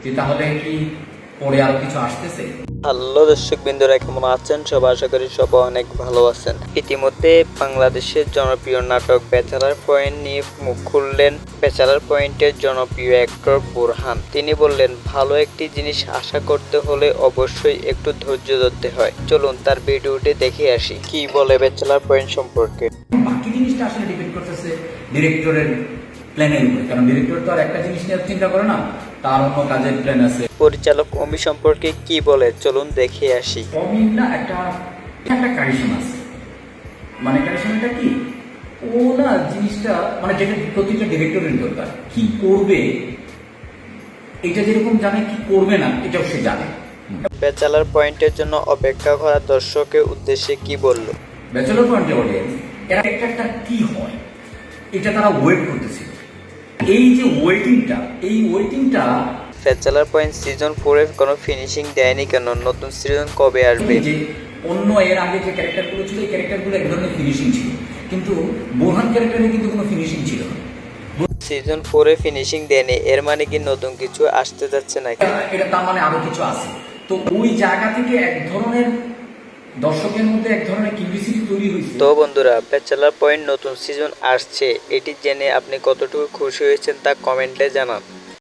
যে তাহলে কি পরে আরো কিছু আসতেছে। হ্যালো দর্শক বিন্দুরা, কেমন আছেন সবাই? আশা করি সবাই অনেক ভালো আছেন। ইতিমধ্যে বাংলাদেশের জনপ্রিয় নাটক ব্যাচেলার পয়েন্ট নিয়ে মুখ খুললেন ব্যাচেলার পয়েন্টের জনপ্রিয় অ্যাক্টর বোরহান। তিনি বললেন, ভালো একটি জিনিস আশা করতে হলে অবশ্যই একটু ধৈর্য ধরতে হয়। চলুন তার ভিডিওটি দেখে আসি কি বলে ব্যাচেলার পয়েন্ট সম্পর্কে। বাকি জিনিসটা আসলে ডিপেন্ড করতেছে ডিরেক্টরের প্ল্যানের উপরে, কারণ ডিরেক্টর তো আর একটা জিনিস নিয়ে চিন্তা করে না, তার অন্য কাজের প্ল্যান আছে। পরিচালক অমি সম্পর্কে কি বলে চলুন দেখে আসি। অমির না একটা একটা কারিশমা আছে, মানে কারিশমাটা কি, ও না জিনিসটা মানে যেটা প্রতিটা ডিরেক্টরের দরকার, কি করবে এটা যেরকম জানে, কি করবে না এটাও সে জানে। ব্যাচেলার পয়েন্টের জন্য অপেক্ষা করা দর্শকের উদ্দেশ্যে কি বলল? ব্যাচেলর পয়েন্টের অডিয়েন্স এরা একটা কি হয় এটা তারা ওয়েট করতেছিল। এই যে ওয়েটিংটা ব্যাচেলার পয়েন্ট সিজন 4 এর কোনো ফিনিশিং দেয়নি কেন? নতুন সিজন কবে আসবে? যে অন্য এর আগে যে ক্যারেক্টারগুলো ছিল এই ক্যারেক্টারগুলো এক ধরনের ফিনিশিং ছিল, কিন্তু বোরহান ক্যারেক্টারে কিন্তু কোনো ফিনিশিং ছিল না। সিজন 4 এ ফিনিশিং দেয়নি, এর মানে কি নতুন কিছু আসতে যাচ্ছে নাকি? এটা তার মানে আরো কিছু আছে। তো ওই জায়গা থেকে এক ধরনের দর্শকের মধ্যে এক ধরনের কিউরিওসিটি তৈরি হয়েছে। তো বন্ধুরা, ব্যাচেলার পয়েন্ট নতুন সিজন আসছে, এটি জেনে আপনি কতটুকু খুশি হয়েছেন তা কমেন্টে জানান।